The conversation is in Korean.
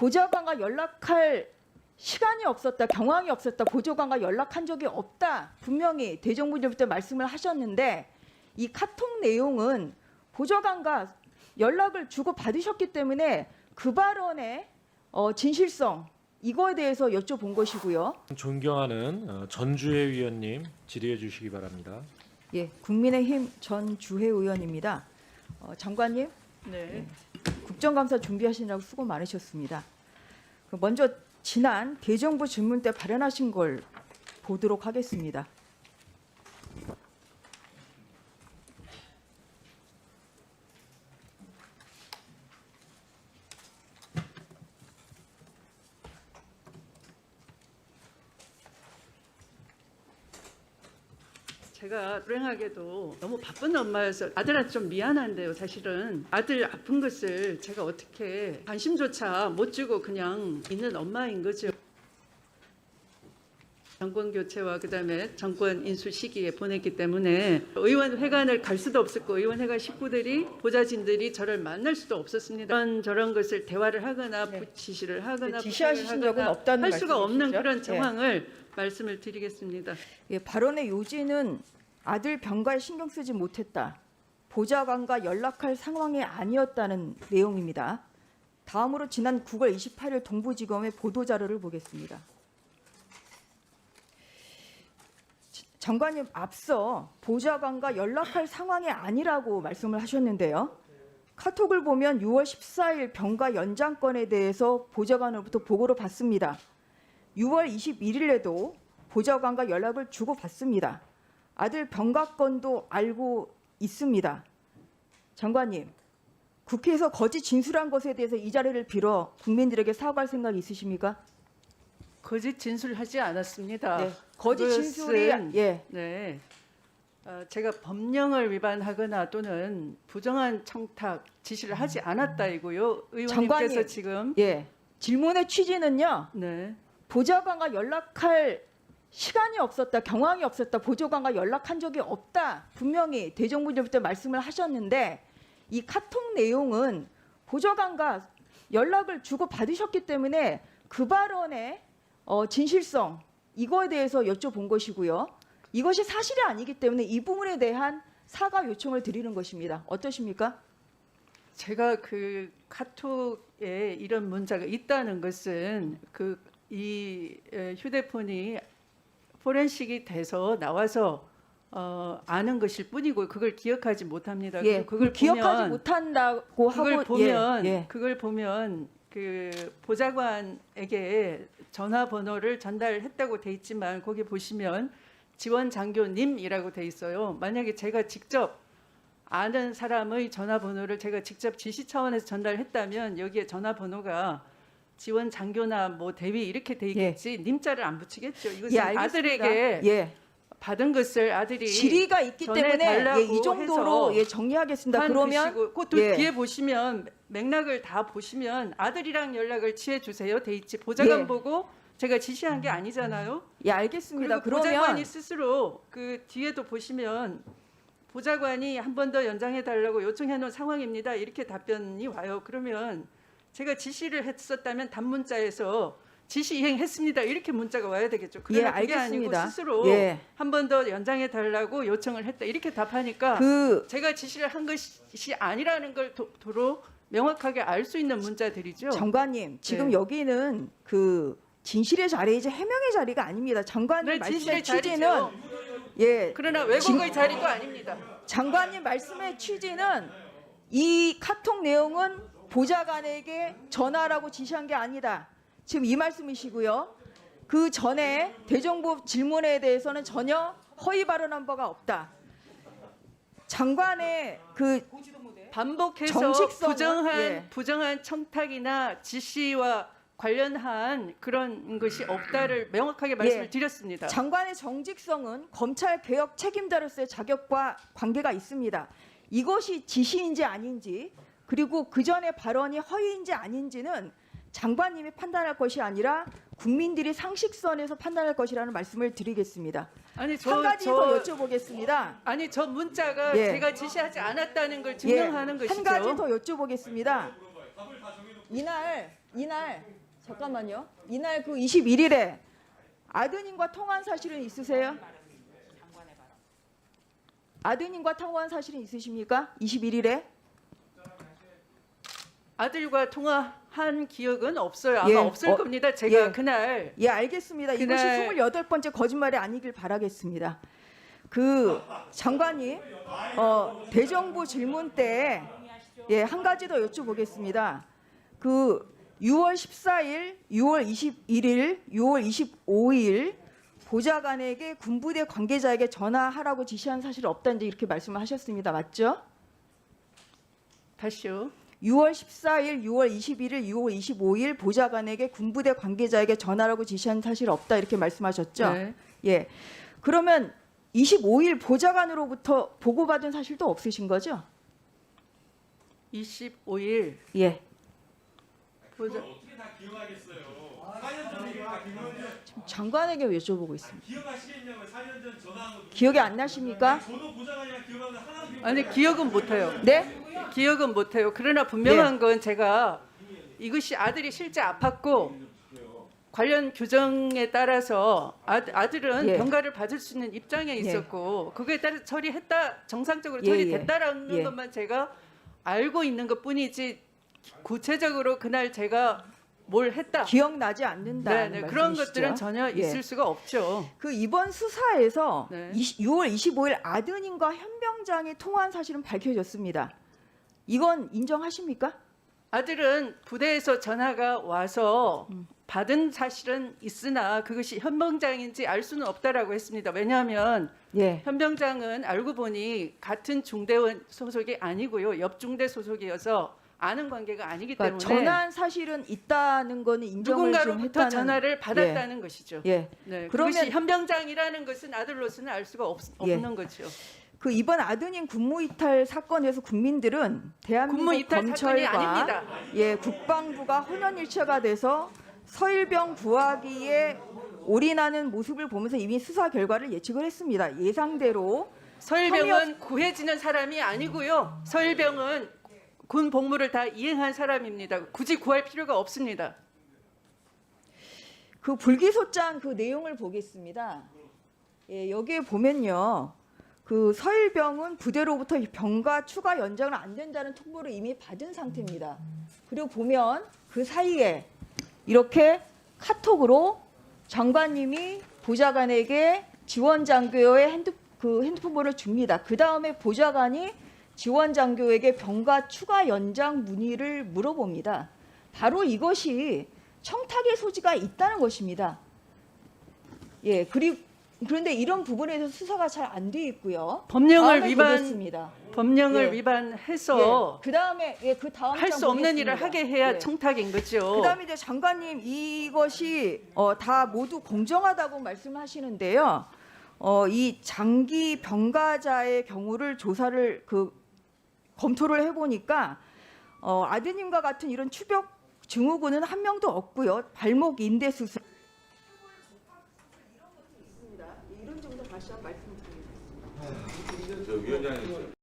보좌관과 연락할 시간이 없었다, 경황이 없었다, 보좌관과 연락한 적이 없다 분명히 대정부님부터 말씀을 하셨는데 이 카톡 내용은 보좌관과 연락을 주고 받으셨기 때문에 그 발언의 진실성 이거에 대해서 여쭤본 것이고요. 존경하는 전주혜 위원님 질의해 주시기 바랍니다. 예, 국민의힘 전주혜 의원입니다. 장관님, 네. 국정감사 준비하시느라고 수고 많으셨습니다. 먼저 지난 대정부 질문 때 발언하신 걸 보도록 하겠습니다. 제가 불행하게도 너무 바쁜 엄마여서 아들한테 좀 미안한데요. 사실은 아들 아픈 것을 제가 어떻게 관심조차 못 주고 그냥 있는 엄마인 거죠. 정권 교체와 그다음에 정권 인수 시기에 보냈기 때문에 의원회관을 갈 수도 없었고 의원회관 식구들이 보좌진들이 저를 만날 수도 없었습니다. 저런 것을 대화를 하거나 네. 지시를 하거나 지시하신 적은 부탁을 없다는 할 수가 없는 말씀이시죠? 그런 네. 정황을 말씀을 드리겠습니다. 예, 발언의 요지는 아들 병가에 신경 쓰지 못했다. 보좌관과 연락할 상황이 아니었다는 내용입니다. 다음으로 지난 9월 28일 동부지검의 보도자료를 보겠습니다. 장관님, 앞서 보좌관과 연락할 상황이 아니라고 말씀을 하셨는데요. 카톡을 보면 6월 14일 병가 연장건에 대해서 보좌관으로부터 보고를 받습니다. 6월 21일에도 보좌관과 연락을 주고받습니다. 아들 병가건도 알고 있습니다. 장관님, 국회에서 거짓 진술한 것에 대해서 이 자리를 빌어 국민들에게 사과할 생각이 있으십니까? 거짓 진술하지 않았습니다. 네, 거짓 그것은, 진술이 네. 제가 법령을 위반하거나 또는 부정한 청탁 지시를 하지 않았다이고요. 의원님께서 장관님. 지금 질문의 취지는요. 네. 보좌관과 연락할 시간이 없었다, 경황이 없었다, 보좌관과 연락한 적이 없다 분명히 대정부님부터 말씀을 하셨는데 이 카톡 내용은 보좌관과 연락을 주고 받으셨기 때문에 그 발언의 진실성 이거에 대해서 여쭤본 것이고요. 이것이 사실이 아니기 때문에 이 부분에 대한 사과 요청을 드리는 것입니다. 어떠십니까? 제가 그 카톡에 이런 문자가 있다는 것은 이 휴대폰이 포렌식이 돼서 나와서 아는 것일 뿐이고 그걸 기억하지 못합니다. 예, 그걸 기억하지 보면, 못한다고 하고 그걸 보면 그 보좌관에게 전화번호를 전달했다고 돼 있지만 거기 보시면 지원 장교님이라고 돼 있어요. 만약에 제가 직접 아는 사람의 전화번호를 제가 직접 지시 차원에서 전달했다면 여기에 전화번호가 지원 장교나 뭐 대위 이렇게 돼 있겠지 님자를 안 붙이겠죠. 이것은 아들에게 받은 것을 아들이 질의가 있기 때문에 이 정도로 정리하겠습니다. 그러면 그것도 뒤에 보시면 맥락을 다 보시면 아들이랑 연락을 취해 주세요. 돼 있지. 보좌관 보고 제가 지시한 게 아니잖아요. 알겠습니다. 그리고 보좌관이 스스로 그 뒤에도 보시면 보좌관이 한 번 더 연장해 달라고 요청해 놓은 상황입니다. 이렇게 답변이 와요. 그러면 제가 지시를 했었다면 단문자에서 지시 이행했습니다. 이렇게 문자가 와야 되겠죠. 그러나 그게 아니고 스스로 한 번 더 연장해 달라고 요청을 했다. 이렇게 답하니까 제가 지시를 한 것이 아니라는 걸 도로 명확하게 알 수 있는 문자들이죠. 장관님, 지금 여기는 그 진실의 자리이지 해명의 자리가 아닙니다. 장관님 말씀의 취지는 그러나 왜곡의 자리도 아닙니다. 장관님 말씀의 취지는 이 카톡 내용은 보좌관에게 전화라고 지시한 게 아니다. 지금 이 말씀이시고요. 그 전에 대정부 질문에 대해서는 전혀 허위 발언한 바가 없다. 장관의 그 반복해서 정식성은 부정한 청탁이나 지시와 관련한 그런 것이 없다를 명확하게 말씀을 드렸습니다. 장관의 정직성은 검찰 개혁 책임자로서의 자격과 관계가 있습니다. 이것이 지시인지 아닌지 그리고 그 전의 발언이 허위인지 아닌지는 장관님이 판단할 것이 아니라 국민들이 상식선에서 판단할 것이라는 말씀을 드리겠습니다. 아니, 한 가지 더 여쭤보겠습니다. 아니, 저 문자가 제가 지시하지 않았다는 걸 증명하는 것이죠. 한 가지 더 여쭤보겠습니다. 이날 이날 잠깐만요. 이날 그 21일에 아드님과 통화한 사실은 있으세요? 아드님과 통화한 사실은 있으십니까? 21일에? 아들과 통화한 기억은 없어요. 아마 예, 없을 겁니다. 제가 예. 그날 예, 알겠습니다. 이것이 그날- 28번째 거짓말이 아니길 바라겠습니다. 그 장관님 대정부 질문 때 한 가지 더 여쭤보겠습니다. 그 6월 14일, 6월 21일, 6월 25일 보좌관에게 군부대 관계자에게 전화하라고 지시한 사실 없다는 이렇게 말씀을 하셨습니다. 맞죠? 다시요. 6월 14일, 6월 21일, 6월 25일 보좌관에게 군부대 관계자에게 전화라고 지시한 사실 없다 이렇게 말씀하셨죠? 네. 예. 그러면 25일 보좌관으로부터 보고받은 사실도 없으신 거죠? 25일 예. 보자. 어떻게 다 기억하겠어요? 4년 전 얘기 다 기억하죠? 지금 장관에게 여쭤보고 있습니다. 기억하시겠냐고요? 4년 전 전화한 거. 기억이 안 나십니까? 저도 보좌관이랑 기억하는 하나도 기억. 아니 기억은 못해요. 네? 기억은 못해요. 그러나 분명한 건 제가 이것이 아들이 실제 아팠고 관련 규정에 따라서 아들은 예. 병가를 받을 수 있는 입장에 있었고 그거에 따라서 처리했다 정상적으로 예, 처리됐다라는 예. 것만 제가 알고 있는 것뿐이지 구체적으로 그날 제가 뭘 했다. 기억나지 않는다. 네, 그런 것들은 전혀 있을 수가 없죠. 그 이번 수사에서 네. 6월 25일 아드님과 현병장이 통화한 사실은 밝혀졌습니다. 이건 인정하십니까? 아들은 부대에서 전화가 와서 받은 사실은 있으나 그것이 현병장인지 알 수는 없다라고 했습니다. 왜냐하면 예. 현병장은 알고 보니 같은 중대원 소속이 아니고요. 옆 중대 소속이어서 아는 관계가 아니기 그러니까 때문에 전화한 사실은 있다는 거는 인정을 좀 누군가로부터 했다는. 전화를 받았다는 것이죠. 예. 네, 그러면- 그것이 현병장이라는 것은 아들로서는 알 수가 예. 없는 거죠. 그 이번 아드님 군무이탈 사건에서 국민들은 대한민국 군무이탈 사건이 검찰과 아닙니다. 예, 국방부가 혼연일체가 돼서 서일병 구하기에 올인하는 모습을 보면서 이미 수사 결과를 예측을 했습니다. 예상대로 서일병은 구해지는 사람이 아니고요. 서일병은 군 복무를 다 이행한 사람입니다. 굳이 구할 필요가 없습니다. 그 불기소장 그 내용을 보겠습니다. 예, 여기에 보면요. 그 서일병은 부대로부터 병가 추가 연장은 안 된다는 통보를 이미 받은 상태입니다. 그리고 보면 그 사이에 이렇게 카톡으로 장관님이 보좌관에게 지원 장교의 핸드폰 번호를 줍니다. 그 다음에 보좌관이 지원 장교에게 병가 추가 연장 문의를 물어봅니다. 바로 이것이 청탁의 소지가 있다는 것입니다. 예, 그런데 이런 부분에 대해서 수사가 잘 안 돼 있고요. 법령을 다음에 위반 보겠습니다. 법령을 예. 위반해서 그 다음에 그 다음 할 장 수 없는 보겠습니다. 일을 하게 해야 예. 청탁인 거죠. 그다음에 이제 장관님 이것이 다 모두 공정하다고 말씀하시는데요. 이 장기 병가자의 경우를 조사를 검토를 해보니까 아드님과 같은 이런 추격 증후군은 한 명도 없고요. 발목 인대 수술 이런 점도 다시 한번 말씀드리겠습니다. 저 위원장님